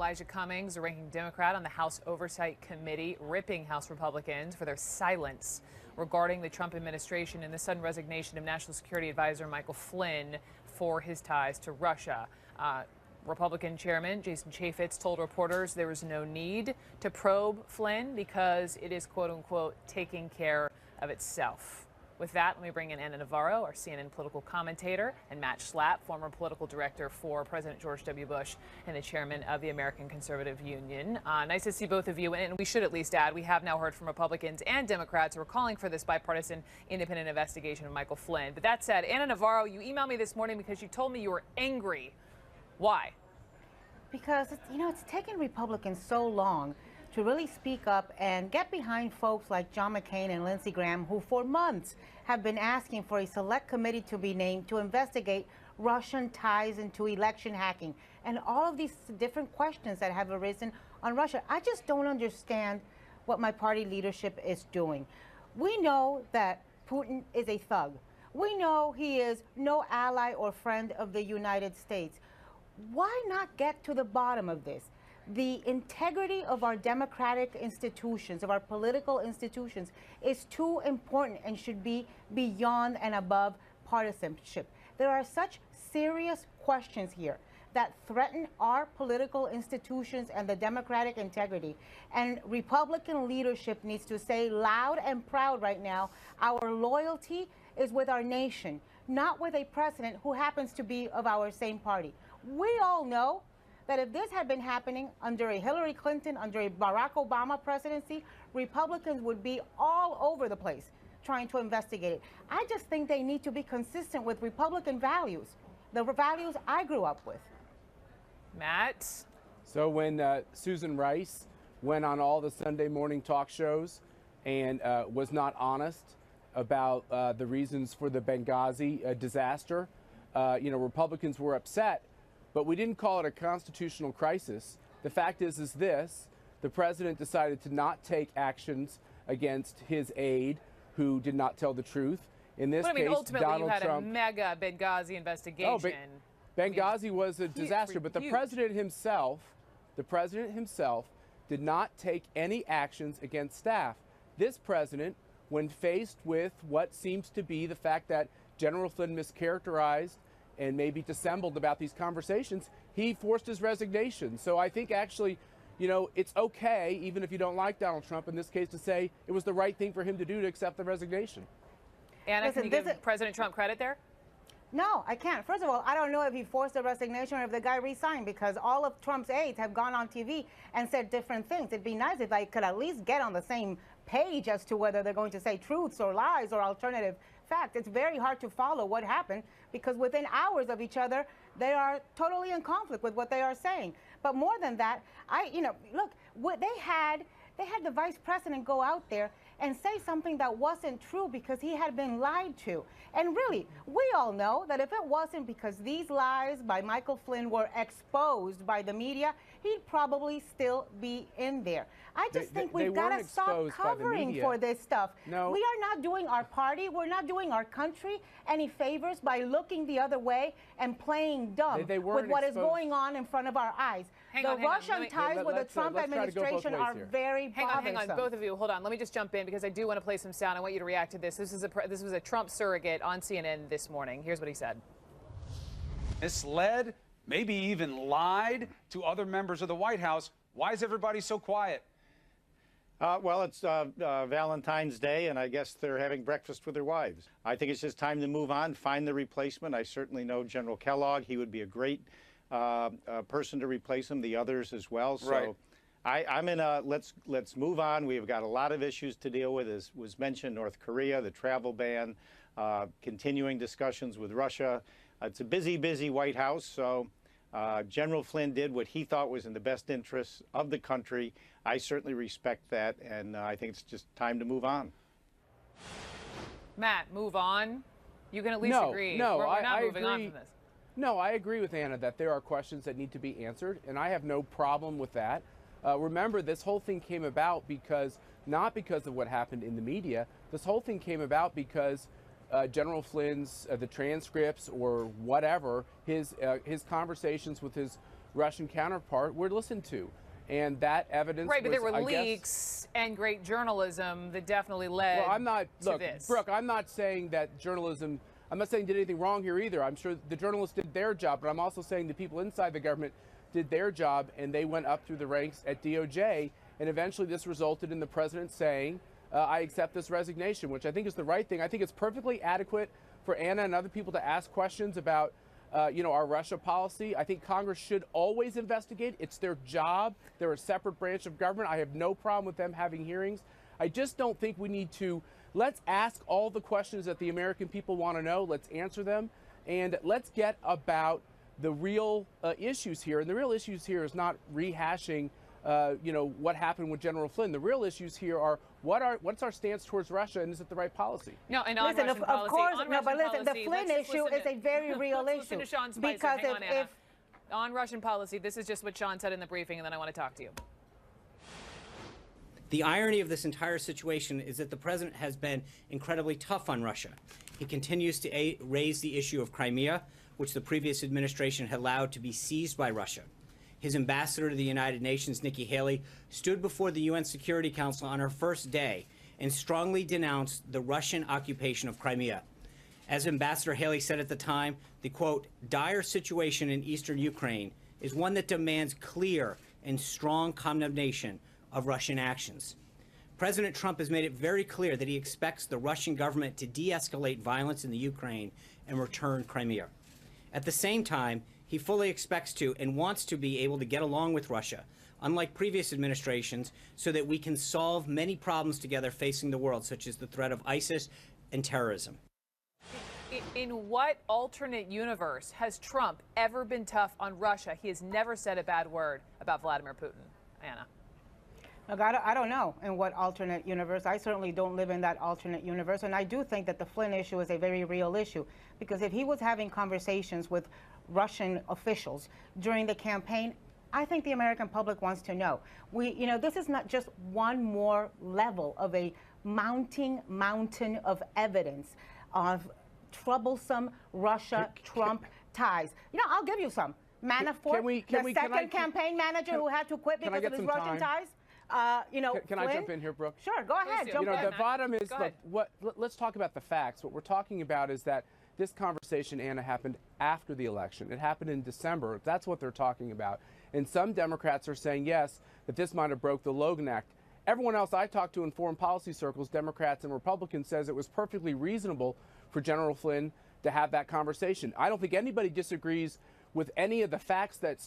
Elijah Cummings, a ranking Democrat on the House Oversight Committee, ripping House Republicans for their silence regarding the Trump administration and the sudden resignation of National Security Advisor Michael Flynn for his ties to Russia. Republican Chairman Jason Chaffetz told reporters there was no need to probe Flynn because it is, quote unquote, taking care of itself. With that, let me bring in Ana Navarro, our CNN political commentator, and Matt Schlapp, former political director for President George W. Bush and the chairman of the American Conservative Union. Nice to see both of you. And we should at least add, we have now heard from Republicans and Democrats who are calling for this bipartisan independent investigation of Michael Flynn. But that said, Ana Navarro, you emailed me this morning because you told me you were angry. Why? Because, it's taken Republicans so long to really speak up and get behind folks like John McCain and Lindsey Graham, who for months have been asking for a select committee to be named to investigate Russian ties into election hacking and all of these different questions that have arisen on Russia. I just don't understand what my party leadership is doing. We know that Putin is a thug. We know he is no ally or friend of the United States. Why not get to the bottom of this? The integrity of our democratic institutions, of our political institutions, is too important and should be beyond and above partisanship. There are such serious questions here that threaten our political institutions and the democratic integrity. And Republican leadership needs to say loud and proud right now, our loyalty is with our nation, not with a president who happens to be of our same party. We all know that if this had been happening under a Hillary Clinton, under a Barack Obama presidency, Republicans would be all over the place trying to investigate it. I just think they need to be consistent with Republican values, the values I grew up with. Matt? So when Susan Rice went on all the Sunday morning talk shows and was not honest about the reasons for the Benghazi disaster, Republicans were upset. But we didn't call it a constitutional crisis. The fact is this: the president decided to not take actions against his aide who did not tell the truth. In this case, ultimately Donald you had Trump. a mega Benghazi investigation. Oh, Benghazi was a disaster, but the president himself did not take any actions against staff. This president, when faced with what seems to be the fact that General Flynn mischaracterized and maybe dissembled about these conversations, he forced his resignation. So I think actually, it's okay, even if you don't like Donald Trump in this case, to say it was the right thing for him to do to accept the resignation. Anna, can you give President Trump credit there? No, I can't. First of all, I don't know if he forced the resignation or if the guy resigned, because all of Trump's aides have gone on TV and said different things. It'd be nice if I could at least get on the same page as to whether they're going to say truths or lies or alternative facts. It's very hard to follow what happened because within hours of each other, they are totally in conflict with what they are saying. But more than that, look, what they had the vice president go out there and say something that wasn't true because he had been lied to. And really, we all know that if it wasn't because these lies by Michael Flynn were exposed by the media, he'd probably still be in there. I just think we've got to stop covering for this stuff. No. We are not doing our party, we're not doing our country any favors by looking the other way and playing dumb with what is going on in front of our eyes. The Russian ties with the Trump administration are very bothersome. Hang on, both of you, hold on. Let me just jump in because I do want to play some sound. I want you to react to this. This was a Trump surrogate on CNN this morning. Here's what he said. Misled, maybe even lied to other members of the White House. Why is everybody so quiet? Well, it's Valentine's Day, and I guess they're having breakfast with their wives. I think it's just time to move on, find the replacement. I certainly know General Kellogg. He would be a great person to replace him, the others as well. So right. I'm in a let's move on. We've got a lot of issues to deal with, as was mentioned, North Korea, the travel ban, continuing discussions with Russia. It's a busy White House, so General Flynn did what he thought was in the best interests of the country. I certainly respect that, and I think it's just time to move on. Matt, move on? You can at least agree. No, we're not moving agree. on from this. No, I agree with Anna that there are questions that need to be answered, and I have no problem with that. Remember, this whole thing came about not because of what happened in the media. This whole thing came about because General Flynn's, the transcripts or whatever, his conversations with his Russian counterpart were listened to. And that evidence right, but was, there were I guess, leaks and great journalism that definitely led well, I'm not, to look, this. Brooke, I'm not saying that journalism, I'm not saying did anything wrong here either. I'm sure the journalists did their job, but I'm also saying the people inside the government did their job, and they went up through the ranks at DOJ, and eventually this resulted in the president saying, I accept this resignation, which I think is the right thing. I think it's perfectly adequate for Ana and other people to ask questions about our Russia policy. I think Congress should always investigate. It's their job. They're a separate branch of government. I have no problem with them having hearings. I just don't think we need to. Let's ask all the questions that the American people want to know. Let's answer them. And let's get about the real issues here. And the real issues here is not rehashing what happened with General Flynn. The real issues here are what's our stance towards Russia, and is it the right policy? No, and on listen, Russian of policy, course, on no, but Russian listen, policy, the Flynn let's just issue listen is a very real let's issue. Listen to Sean Spicer. Because Hang on, Ana. On Russian policy, this is just what Sean said in the briefing, and then I want to talk to you. The irony of this entire situation is that the president has been incredibly tough on Russia. He continues to raise the issue of Crimea, which the previous administration had allowed to be seized by Russia. His ambassador to the United Nations, Nikki Haley, stood before the UN Security Council on her first day and strongly denounced the Russian occupation of Crimea. As Ambassador Haley said at the time, the, quote, dire situation in eastern Ukraine is one that demands clear and strong condemnation of Russian actions. President Trump has made it very clear that he expects the Russian government to de-escalate violence in the Ukraine and return Crimea. At the same time, he fully expects to and wants to be able to get along with Russia, unlike previous administrations, so that we can solve many problems together facing the world, such as the threat of ISIS and terrorism. In what alternate universe has Trump ever been tough on Russia? He has never said a bad word about Vladimir Putin. Ana. Look, I don't know in what alternate universe. I certainly don't live in that alternate universe. And I do think that the Flynn issue is a very real issue, because if he was having conversations with Russian officials during the campaign, I think the American public wants to know. This is not just one more level of a mountain of evidence of troublesome Russia-Trump ties. I'll give you some. Manafort, the second campaign manager who had to quit because of his Russian ties. Can I Flynn? jump in here, Brooke? Sure, go ahead. Jump in. The bottom is, let's talk about the facts. What we're talking about is that this conversation, Ana, happened after the election. It happened in December. That's what they're talking about. And some Democrats are saying, yes, that this might have broke the Logan Act. Everyone else I talked to in foreign policy circles, Democrats and Republicans, says it was perfectly reasonable for General Flynn to have that conversation. I don't think anybody disagrees with any of the facts that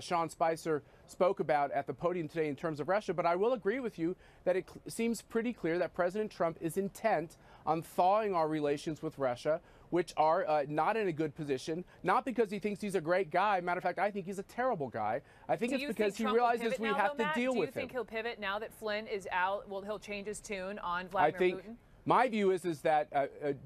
Sean Spicer spoke about at the podium today in terms of Russia, but I will agree with you that it seems pretty clear that President Trump is intent on thawing our relations with Russia, which are not in a good position, not because he thinks he's a great guy. Matter of fact, I think he's a terrible guy. I think it's because he realizes we have to deal with him. Do you think he'll pivot now that Flynn is out? Well, he'll change his tune on Vladimir Putin? My view is that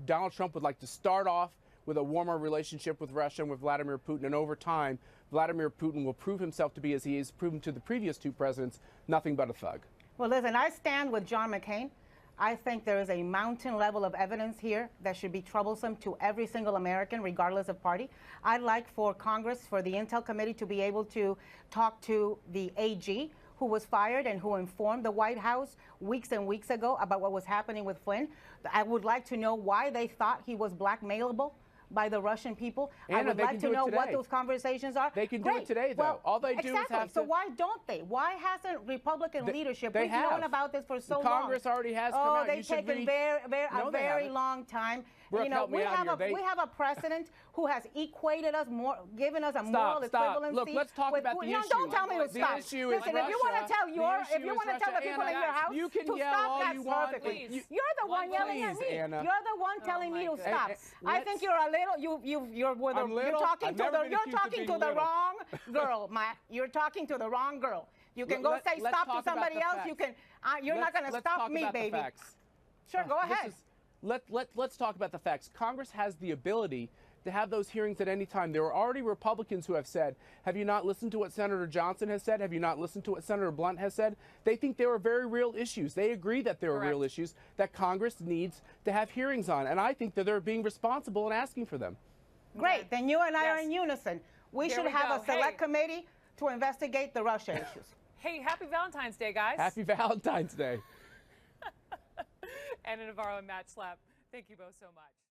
Donald Trump would like to start off with a warmer relationship with Russia and with Vladimir Putin, and over time, Vladimir Putin will prove himself to be, as he has proven to the previous two presidents, nothing but a thug. Well, listen, I stand with John McCain. I think there is a mountain level of evidence here that should be troublesome to every single American, regardless of party. I'd like for Congress, for the Intel Committee, to be able to talk to the AG, who was fired and who informed the White House weeks and weeks ago about what was happening with Flynn. I would like to know why they thought he was blackmailable by the Russian people. Anna, I would like to know what those conversations are. They can do it today, though. Well, all they do is have to. So why don't they? Why hasn't Republican leadership? We've known about this for so long. Congress already has come out. They've taken a very long time. Brooke, help me out here. We have a president who has equated us more, given us a moral equivalency. Look, let's talk about the issue. No, don't tell me to stop. Listen, if you want to tell the people in your house you can to yell stop, all that's you want. perfectly. You're the one yelling at me. Anna. You're the one telling me to stop. I think you're a little. You're talking to the wrong girl, Matt. You're talking to the wrong girl. You can go say stop to somebody else. You can. You're not going to stop me, baby. Sure, go ahead. Let's talk about the facts. Congress has the ability to have those hearings at any time. There are already Republicans who have said, have you not listened to what Senator Johnson has said? Have you not listened to what Senator Blunt has said? They think there are very real issues. They agree that there are real issues that Congress needs to have hearings on. And I think that they're being responsible and asking for them. Great. Then you and I are in unison. we There should we have go. a select Hey. committee to investigate the Russia issues. Hey, happy Valentine's Day, guys. Happy Valentine's Day. Ana Navarro and Matt Schlapp, thank you both so much.